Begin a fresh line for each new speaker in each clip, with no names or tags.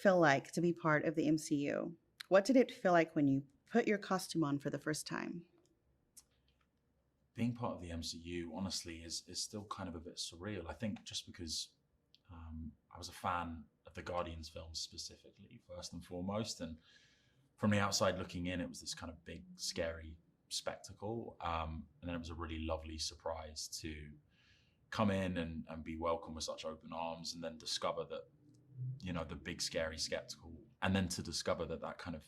feel like to be part of the MCU? What did it feel like when you put your costume on for the first time?
Being part of the MCU, honestly, is still kind of a bit surreal. I think just because I was a fan of the Guardians films specifically, first and foremost, and from the outside looking in, it was this kind of big, scary spectacle, and then it was a really lovely surprise to come in and be welcomed with such open arms, and then discover that the big, scary spectacle, and then to discover that that kind of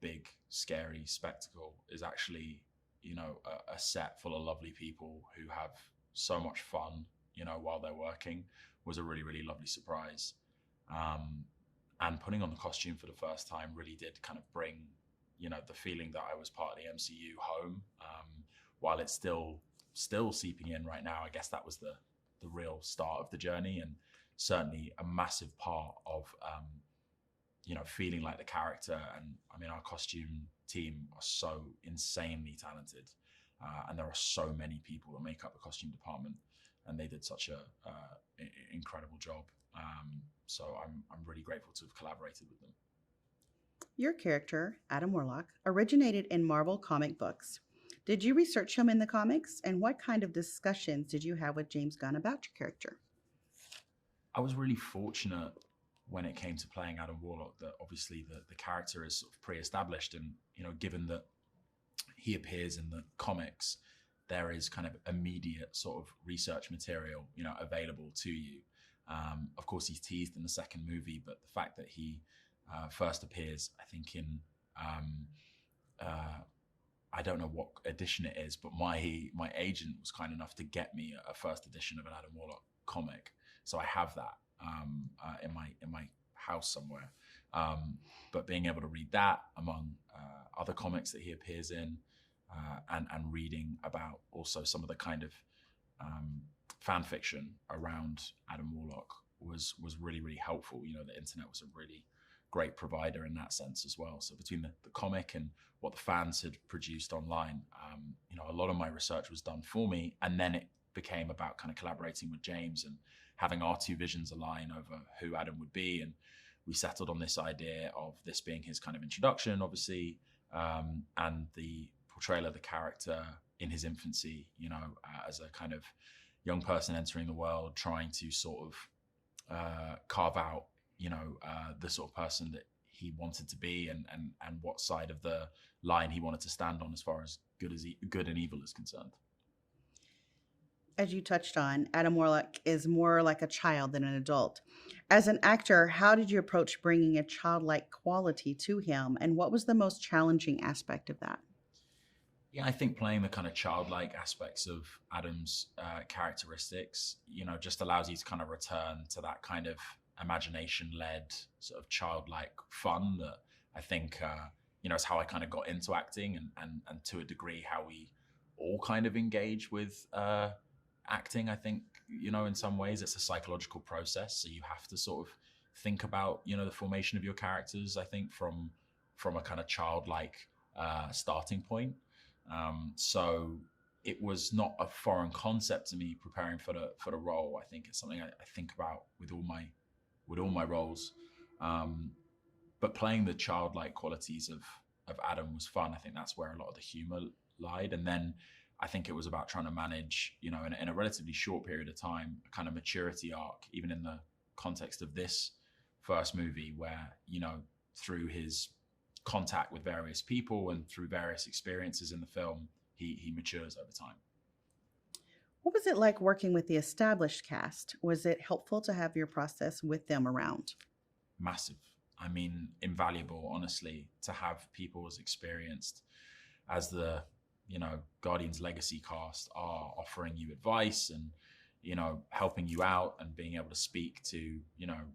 big, scary spectacle is actually a set full of lovely people who have so much fun, while they're working, was a really, really lovely surprise. And putting on the costume for the first time really did kind of bring, the feeling that I was part of the MCU home. While it's still seeping in right now, I guess that was the real start of the journey, and certainly a massive part of feeling like the character. And I mean, our costume team are so insanely talented, and there are so many people that make up the costume department, and they did such a incredible job. So I'm really grateful to have collaborated with them.
Your character, Adam Warlock, originated in Marvel comic books. Did you research him in the comics, and what kind of discussions did you have with James Gunn about your character?
I was really fortunate when it came to playing Adam Warlock that obviously the character is sort of pre-established, and given that he appears in the comics, there is kind of immediate sort of research material available to you. Of course, he's teased in the second movie, but the fact that he first appears, I think I don't know what edition it is, but my agent was kind enough to get me a first edition of an Adam Warlock comic, so I have that in my house somewhere. But being able to read that among other comics that he appears in, and reading about also some of the kind of fan fiction around Adam Warlock was really, really helpful. The internet was a really great provider in that sense as well. So between the comic and what the fans had produced online, a lot of my research was done for me, and then it became about kind of collaborating with James and having our two visions align over who Adam would be. And we settled on this idea of this being his kind of introduction, obviously, and the portrayal of the character in his infancy, as a kind of young person entering the world, trying to sort of carve out, the sort of person that he wanted to be, and what side of the line he wanted to stand on as far as good and evil is concerned.
As you touched on, Adam Warlock is more like a child than an adult. As an actor, how did you approach bringing a childlike quality to him, and what was the most challenging aspect of that?
Yeah, I think playing the kind of childlike aspects of Adam's characteristics, just allows you to kind of return to that kind of imagination-led sort of childlike fun that I think, is how I kind of got into acting, and to a degree how we all kind of engage with acting. I think, in some ways it's a psychological process, so you have to sort of think about, the formation of your characters, I think, from a kind of childlike starting point. So it was not a foreign concept to me preparing for the role. I think it's something I think about with all my roles. But playing the childlike qualities of Adam was fun. I think that's where a lot of the humor lied. And then I think it was about trying to manage, in a relatively short period of time, a kind of maturity arc, even in the context of this first movie, where, through his contact with various people and through various experiences in the film, he matures over time.
What was it like working with the established cast? Was it helpful to have your process with them around?
Massive. I mean, invaluable, honestly, to have people as experienced as the, Guardians Legacy cast are, offering you advice and, helping you out, and being able to speak to,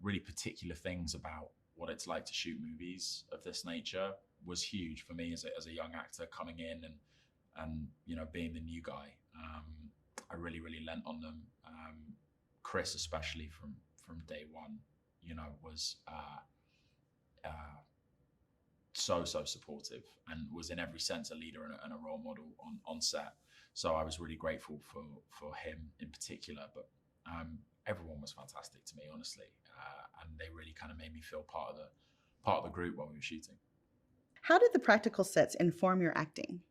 really particular things about what it's like to shoot movies of this nature was huge for me as a young actor coming in and being the new guy. I really, really lent on them. Chris, especially from day one, was so supportive, and was in every sense a leader and a role model on set. So I was really grateful for him in particular. But everyone was fantastic to me, honestly, and they really kind of made me feel part of the group while we were shooting.
How did the practical sets inform your acting?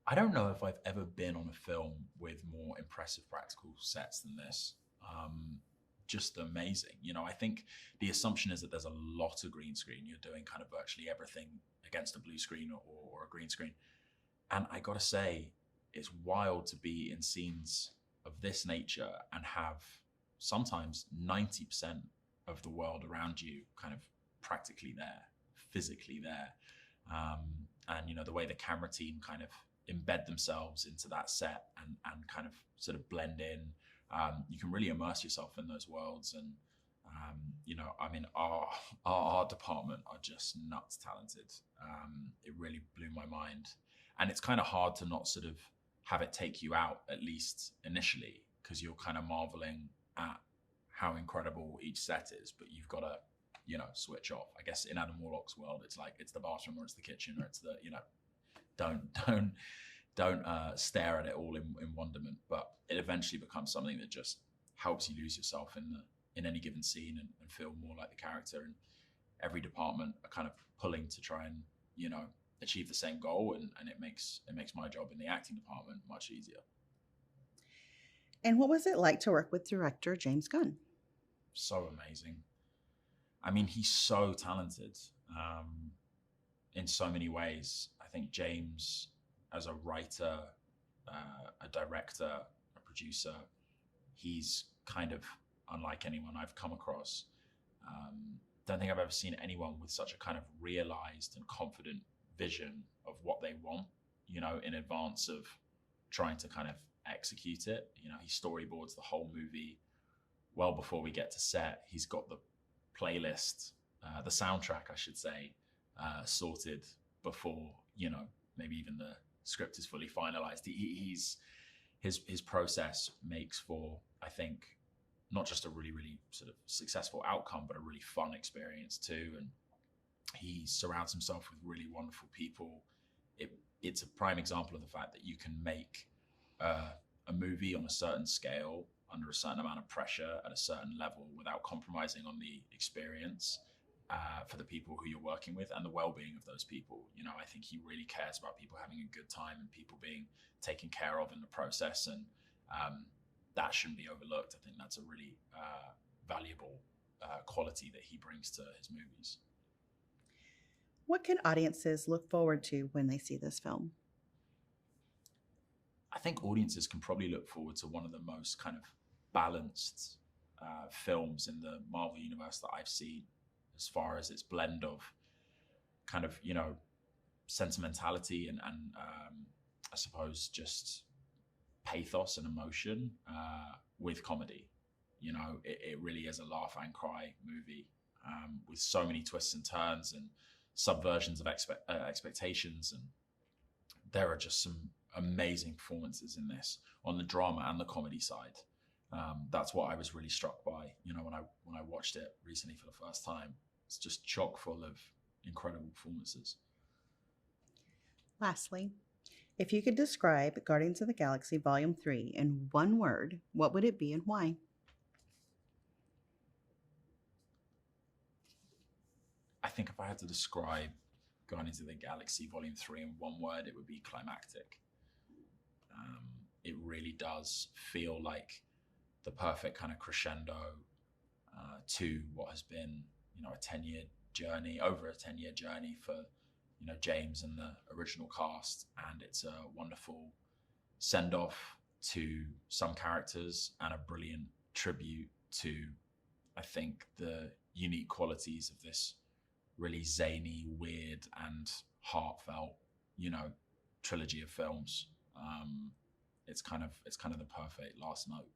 I don't know if I've ever been on a film with more impressive practical sets than this. Just amazing. I think the assumption is that there's a lot of green screen. You're doing kind of virtually everything against a blue screen or a green screen. And I got to say, it's wild to be in scenes of this nature and have sometimes 90% of the world around you kind of practically there, physically there. And the way the camera team kind of embed themselves into that set and kind of sort of blend in. You can really immerse yourself in those worlds. And, our art department are just nuts talented. It really blew my mind. And it's kind of hard to not sort of have it take you out, at least initially, because you're kind of marveling at how incredible each set is, but you've got to, switch off. I guess in Adam Warlock's world, it's like, it's the bathroom or it's the kitchen or it's the, don't stare at it all in wonderment, but it eventually becomes something that just helps you lose yourself in any given scene and feel more like the character. And every department are kind of pulling to try and achieve the same goal, and it makes my job in the acting department much easier.
And what was it like to work with director James Gunn?
So amazing. I mean, he's so talented in so many ways. I think James, as a writer, a director, a producer, he's kind of unlike anyone I've come across. Don't think I've ever seen anyone with such a kind of realized and confident vision of what they want, in advance of trying to kind of execute it. He storyboards the whole movie well before we get to set. He's got the playlist, the soundtrack, I should say, sorted before, maybe even the script is fully finalized. His process makes for, I think, not just a really, really sort of successful outcome, but a really fun experience too. And he surrounds himself with really wonderful people. It's a prime example of the fact that you can make a movie on a certain scale under a certain amount of pressure at a certain level without compromising on the experience for the people who you're working with and the well-being of those people. I think he really cares about people having a good time and people being taken care of in the process. And that shouldn't be overlooked. I think that's a really valuable quality that he brings to his movies.
What can audiences look forward to when they see this film?
I think audiences can probably look forward to one of the most kind of balanced films in the Marvel universe that I've seen, as far as its blend of kind of, sentimentality and I suppose just pathos and emotion with comedy. It really is a laugh and cry movie with so many twists and turns and subversions of expectations. And there are just some amazing performances in this on the drama and the comedy side. That's what I was really struck by, when I watched it recently for the first time. It's just chock full of incredible performances.
Lastly, if you could describe Guardians of the Galaxy Volume 3 in one word, what would it be and why?
I think if I had to describe Guardians of the Galaxy Volume 3 in one word, it would be climactic. It really does feel like the perfect kind of crescendo to what has been, a 10-year journey, over a 10-year journey for, James and the original cast. And it's a wonderful send-off to some characters and a brilliant tribute to, I think, the unique qualities of this really zany, weird, and heartfelt, trilogy of films. It's kind of the perfect last note.